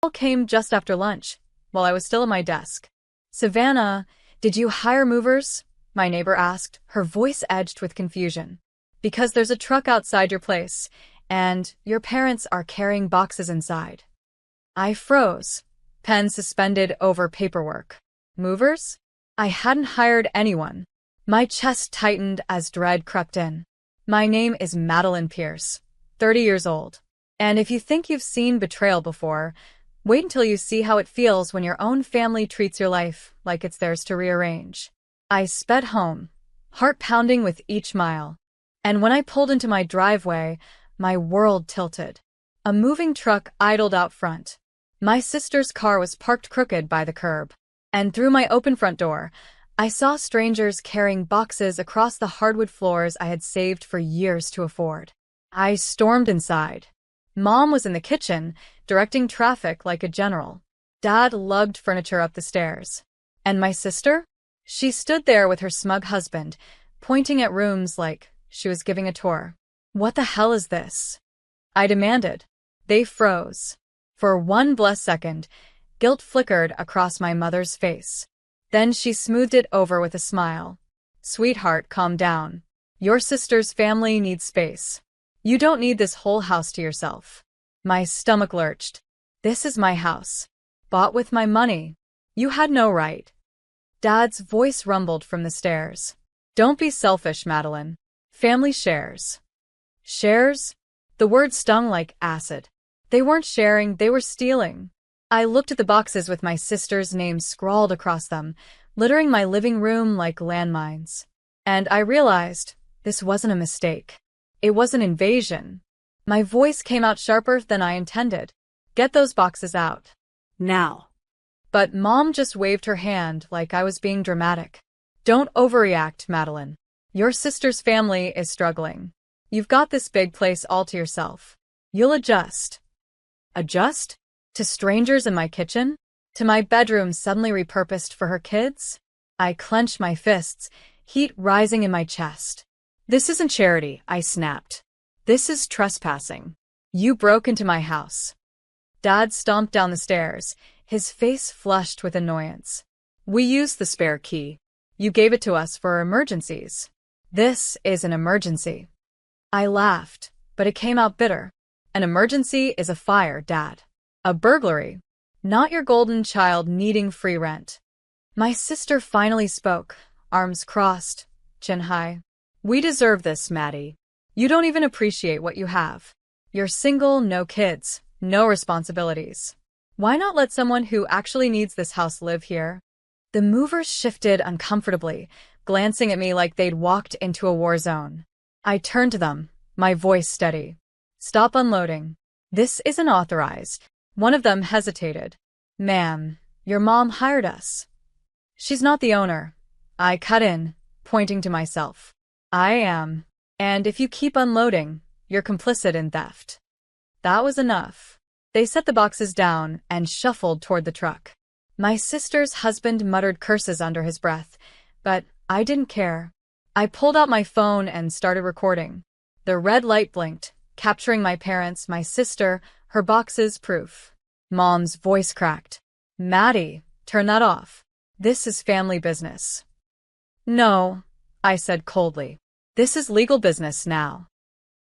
Call came just after lunch, while I was still at my desk. "Savannah, did you hire movers?" my neighbor asked, her voice edged with confusion. "Because there's a truck outside your place, and your parents are carrying boxes inside." I froze, pen suspended over paperwork. Movers? I hadn't hired anyone. My chest tightened as dread crept in. "My name is Madeline Pierce, 30 years old. And if you think you've seen betrayal before, wait until you see how it feels when your own family treats your life like it's theirs to rearrange." I sped home, heart pounding with each mile. And when I pulled into my driveway, my world tilted. A moving truck idled out front. My sister's car was parked crooked by the curb. And through my open front door, I saw strangers carrying boxes across the hardwood floors I had saved for years to afford. I stormed inside. Mom was in the kitchen, directing traffic like a general. Dad lugged furniture up the stairs. And my sister? She stood there with her smug husband, pointing at rooms like she was giving a tour. "What the hell is this?" I demanded. They froze. For one blessed second, guilt flickered across my mother's face. Then she smoothed it over with a smile. "Sweetheart, calm down. Your sister's family needs space. You don't need this whole house to yourself." My stomach lurched. "This is my house. Bought with my money. You had no right." Dad's voice rumbled from the stairs. "Don't be selfish, Madeline. Family shares." Shares? The word stung like acid. They weren't sharing, they were stealing. I looked at the boxes with my sister's name scrawled across them, littering my living room like landmines. And I realized this wasn't a mistake. It was an invasion. My voice came out sharper than I intended. "Get those boxes out. Now." But Mom just waved her hand like I was being dramatic. "Don't overreact, Madeline. Your sister's family is struggling. You've got this big place all to yourself. You'll adjust." Adjust? To strangers in my kitchen? To my bedroom suddenly repurposed for her kids? I clenched my fists, heat rising in my chest. "This isn't charity," I snapped. "This is trespassing. You broke into my house." Dad stomped down the stairs, his face flushed with annoyance. "We used the spare key. You gave it to us for emergencies." "This is an emergency." I laughed, but it came out bitter. "An emergency is a fire, Dad. A burglary. Not your golden child needing free rent." My sister finally spoke, arms crossed, chin high. "We deserve this, Maddie. You don't even appreciate what you have. You're single, no kids, no responsibilities. Why not let someone who actually needs this house live here?" The movers shifted uncomfortably, glancing at me like they'd walked into a war zone. I turned to them, my voice steady. "Stop unloading. This isn't authorized." One of them hesitated. "Ma'am, your mom hired us." "She's not the owner." I cut in, pointing to myself. "I am. And if you keep unloading, you're complicit in theft." That was enough. They set the boxes down and shuffled toward the truck. My sister's husband muttered curses under his breath, but I didn't care. I pulled out my phone and started recording. The red light blinked, capturing my parents, my sister, her boxes, proof. Mom's voice cracked. "Maddie, turn that off. This is family business." "No," I said coldly. "This is legal business now."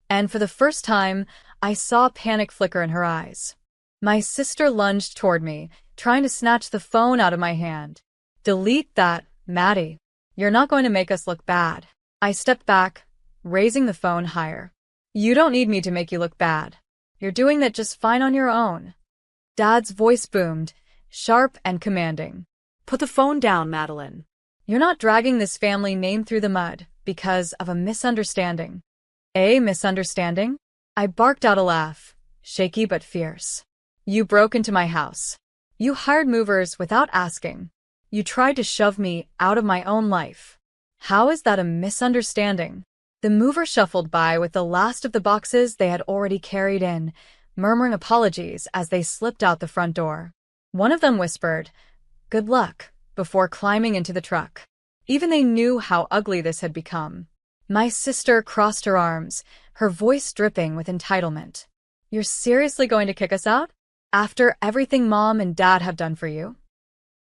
And for the first time, I saw panic flicker in her eyes. My sister lunged toward me, trying to snatch the phone out of my hand. "Delete that, Maddie. You're not going to make us look bad." I stepped back, raising the phone higher. "You don't need me to make you look bad. You're doing that just fine on your own." Dad's voice boomed, sharp and commanding. "Put the phone down, Madeline. You're not dragging this family name through the mud because of a misunderstanding." "A misunderstanding?" I barked out a laugh, shaky but fierce. "You broke into my house. You hired movers without asking. You tried to shove me out of my own life. How is that a misunderstanding?" The mover shuffled by with the last of the boxes they had already carried in, murmuring apologies as they slipped out the front door. One of them whispered, "Good luck," before climbing into the truck. Even they knew how ugly this had become. My sister crossed her arms, her voice dripping with entitlement. "You're seriously going to kick us out?" After everything Mom and Dad have done for you?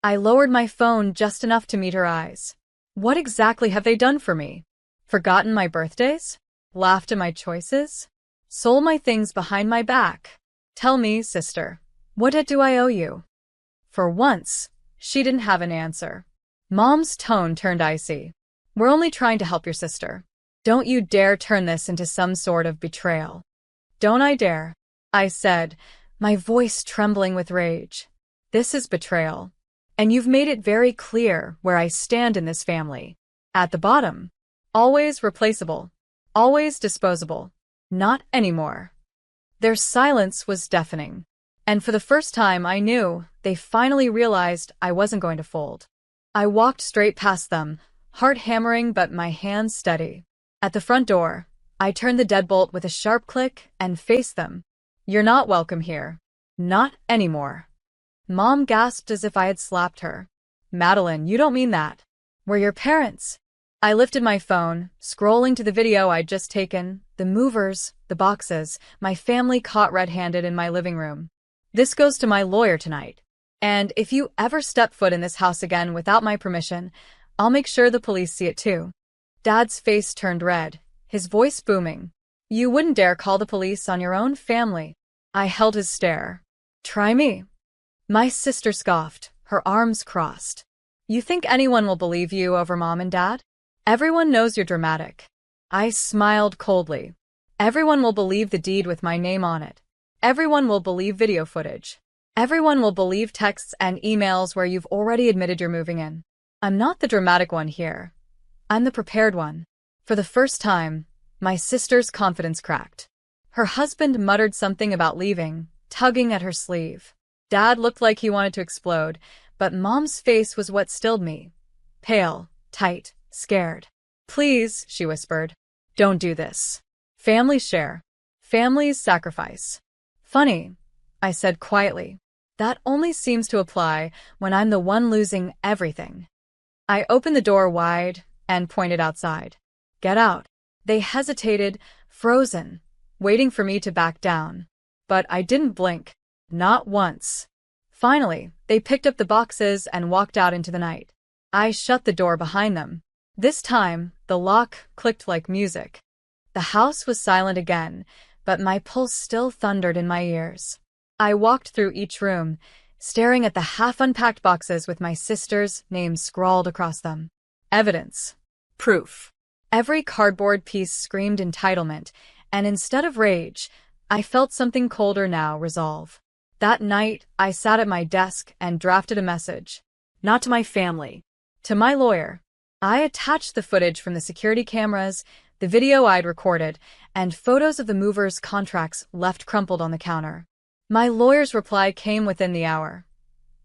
I lowered my phone just enough to meet her eyes. What exactly have they done for me? Forgotten my birthdays? Laughed at my choices? Sold my things behind my back? Tell me, sister, what debt do I owe you? For once, she didn't have an answer. Mom's tone turned icy. We're only trying to help your sister. Don't you dare turn this into some sort of betrayal. Don't I dare? I said, my voice trembling with rage. This is betrayal. And you've made it very clear where I stand in this family. At the bottom. Always replaceable. Always disposable. Not anymore. Their silence was deafening. And for the first time I knew they finally realized I wasn't going to fold. I walked straight past them, heart hammering but my hands steady. At the front door, I turned the deadbolt with a sharp click and faced them. You're not welcome here. Not anymore. Mom gasped as if I had slapped her. Madeline, you don't mean that. We're your parents. I lifted my phone, scrolling to the video I'd just taken, the movers, the boxes, my family caught red-handed in my living room. This goes to my lawyer tonight. And if you ever step foot in this house again without my permission, I'll make sure the police see it too. Dad's face turned red, his voice booming. You wouldn't dare call the police on your own family. I held his stare. Try me. My sister scoffed, her arms crossed. You think anyone will believe you over Mom and Dad? Everyone knows you're dramatic. I smiled coldly. Everyone will believe the deed with my name on it. Everyone will believe video footage. Everyone will believe texts and emails where you've already admitted you're moving in. I'm not the dramatic one here. I'm the prepared one. For the first time, my sister's confidence cracked. Her husband muttered something about leaving, tugging at her sleeve. Dad looked like he wanted to explode, but Mom's face was what stilled me. Pale, tight, scared. Please, she whispered. Don't do this. Families share. Families sacrifice. Funny, I said quietly. That only seems to apply when I'm the one losing everything. I opened the door wide and pointed outside. Get out. They hesitated, frozen, waiting for me to back down. But I didn't blink. Not once. Finally, they picked up the boxes and walked out into the night. I shut the door behind them. This time, the lock clicked like music. The house was silent again, but my pulse still thundered in my ears. I walked through each room, staring at the half-unpacked boxes with my sister's name scrawled across them. Evidence. Proof. Every cardboard piece screamed entitlement, and instead of rage, I felt something colder now, resolve. That night, I sat at my desk and drafted a message. Not to my family. To my lawyer. I attached the footage from the security cameras, the video I'd recorded, and photos of the movers' contracts left crumpled on the counter. My lawyer's reply came within the hour.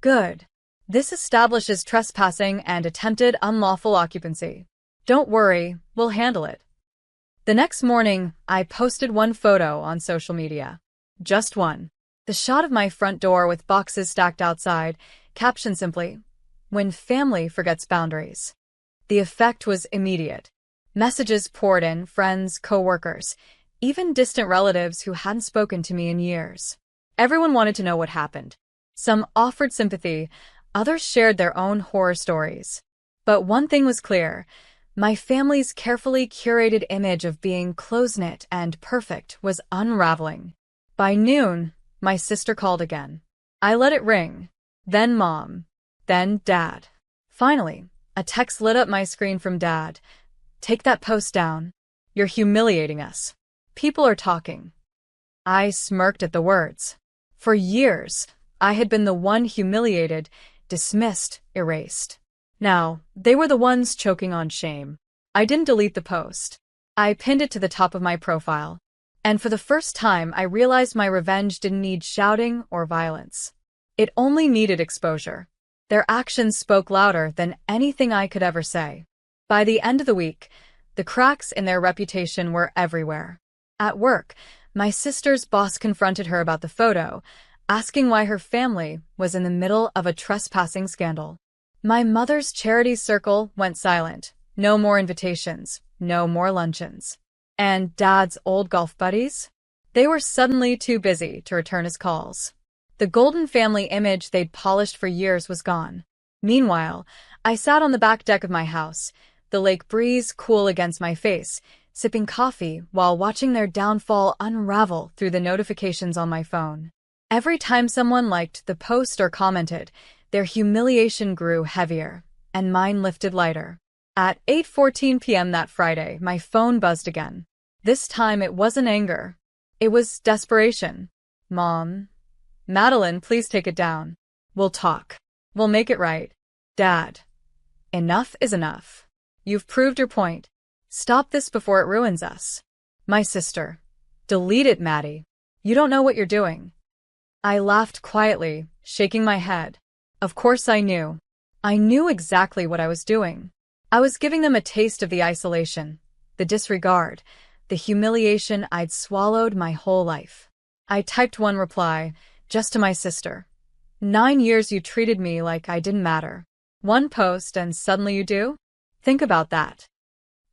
Good. This establishes trespassing and attempted unlawful occupancy. Don't worry, we'll handle it. The next morning, I posted one photo on social media. Just one. The shot of my front door with boxes stacked outside, captioned simply, When family forgets boundaries. The effect was immediate. Messages poured in, friends, co-workers, even distant relatives who hadn't spoken to me in years. Everyone wanted to know what happened. Some offered sympathy, others shared their own horror stories. But one thing was clear. My family's carefully curated image of being close-knit and perfect was unraveling. By noon, my sister called again. I let it ring. Then Mom. Then Dad. Finally, a text lit up my screen from Dad. Take that post down. You're humiliating us. People are talking. I smirked at the words. For years, I had been the one humiliated, dismissed, erased. Now, they were the ones choking on shame. I didn't delete the post. I pinned it to the top of my profile. And for the first time, I realized my revenge didn't need shouting or violence. It only needed exposure. Their actions spoke louder than anything I could ever say. By the end of the week, the cracks in their reputation were everywhere. At work, my sister's boss confronted her about the photo, asking why her family was in the middle of a trespassing scandal. My mother's charity circle went silent. No more invitations, no more luncheons. And Dad's old golf buddies? They were suddenly too busy to return his calls. The golden family image they'd polished for years was gone. Meanwhile, I sat on the back deck of my house, the lake breeze cool against my face, sipping coffee while watching their downfall unravel through the notifications on my phone. Every time someone liked the post or commented, their humiliation grew heavier, and mine lifted lighter. At 8:14 p.m. that Friday, my phone buzzed again. This time it wasn't anger. It was desperation. Mom. Madeline, please take it down. We'll talk. We'll make it right. Dad. Enough is enough. You've proved your point. Stop this before it ruins us. My sister. Delete it, Maddie. You don't know what you're doing. I laughed quietly, shaking my head. Of course I knew. I knew exactly what I was doing. I was giving them a taste of the isolation, the disregard, the humiliation I'd swallowed my whole life. I typed one reply, just to my sister. 9 years you treated me like I didn't matter. One post and suddenly you do? Think about that.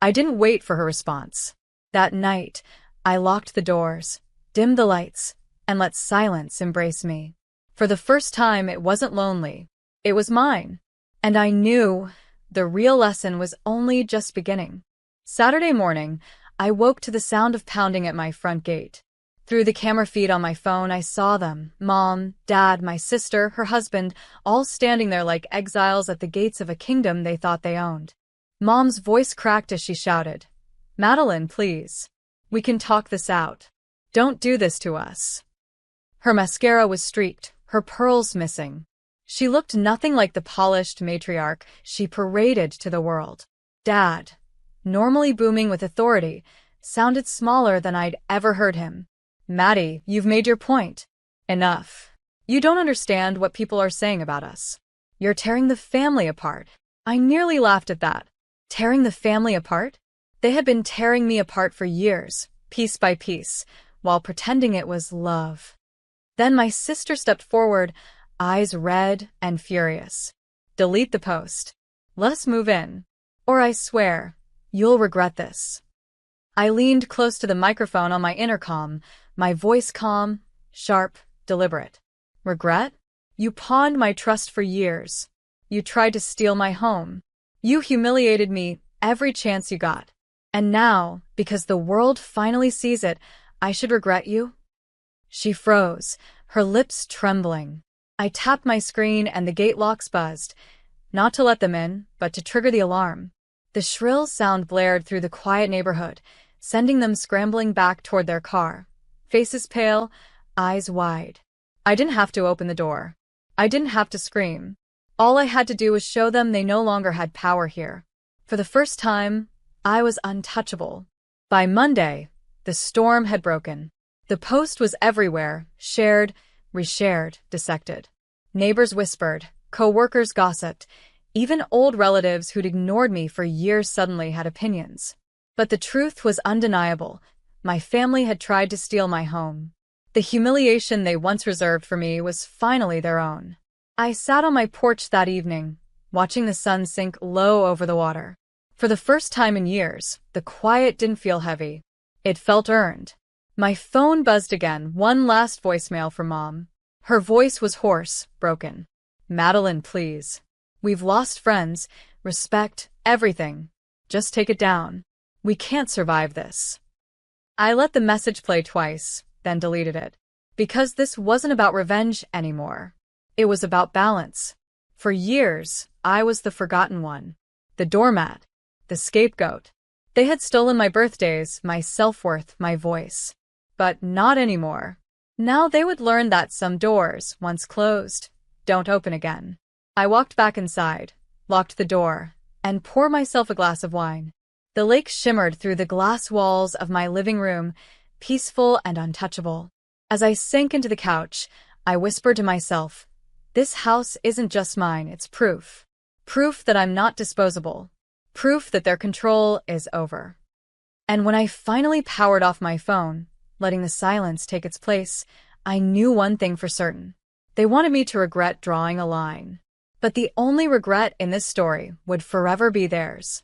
I didn't wait for her response. That night, I locked the doors, dimmed the lights, and let silence embrace me. For the first time, it wasn't lonely. It was mine. And I knew the real lesson was only just beginning. Saturday morning, I woke to the sound of pounding at my front gate. Through the camera feed on my phone, I saw them, Mom, Dad, my sister, her husband, all standing there like exiles at the gates of a kingdom they thought they owned. Mom's voice cracked as she shouted, Madeline, please. We can talk this out. Don't do this to us. Her mascara was streaked, her pearls missing. She looked nothing like the polished matriarch she paraded to the world. Dad, normally booming with authority, sounded smaller than I'd ever heard him. Maddie, you've made your point. Enough. You don't understand what people are saying about us. You're tearing the family apart. I nearly laughed at that. Tearing the family apart? They had been tearing me apart for years, piece by piece, while pretending it was love. Then my sister stepped forward, eyes red and furious. Delete the post. Let us move in. Or I swear, you'll regret this. I leaned close to the microphone on my intercom, my voice calm, sharp, deliberate. Regret? You pawned my trust for years. You tried to steal my home. You humiliated me every chance you got. And now, because the world finally sees it, I should regret you? She froze, her lips trembling. I tapped my screen and the gate locks buzzed, not to let them in, but to trigger the alarm. The shrill sound blared through the quiet neighborhood, sending them scrambling back toward their car, faces pale, eyes wide. I didn't have to open the door. I didn't have to scream. All I had to do was show them they no longer had power here. For the first time, I was untouchable. By Monday, the storm had broken. The post was everywhere, shared, reshared, dissected. Neighbors whispered, co-workers gossiped, even old relatives who'd ignored me for years suddenly had opinions. But the truth was undeniable. My family had tried to steal my home. The humiliation they once reserved for me was finally their own. I sat on my porch that evening, watching the sun sink low over the water. For the first time in years, the quiet didn't feel heavy. It felt earned. My phone buzzed again, one last voicemail from Mom. Her voice was hoarse, broken. Madeline, please. We've lost friends, respect, everything. Just take it down. We can't survive this. I let the message play twice, then deleted it. Because this wasn't about revenge anymore. It was about balance. For years, I was the forgotten one. The doormat. The scapegoat. They had stolen my birthdays, my self-worth, my voice. But not anymore. Now they would learn that some doors, once closed, don't open again. I walked back inside, locked the door, and poured myself a glass of wine. The lake shimmered through the glass walls of my living room, peaceful and untouchable. As I sank into the couch, I whispered to myself, this house isn't just mine, it's proof. Proof that I'm not disposable. Proof that their control is over. And when I finally powered off my phone, letting the silence take its place, I knew one thing for certain. They wanted me to regret drawing a line. But the only regret in this story would forever be theirs.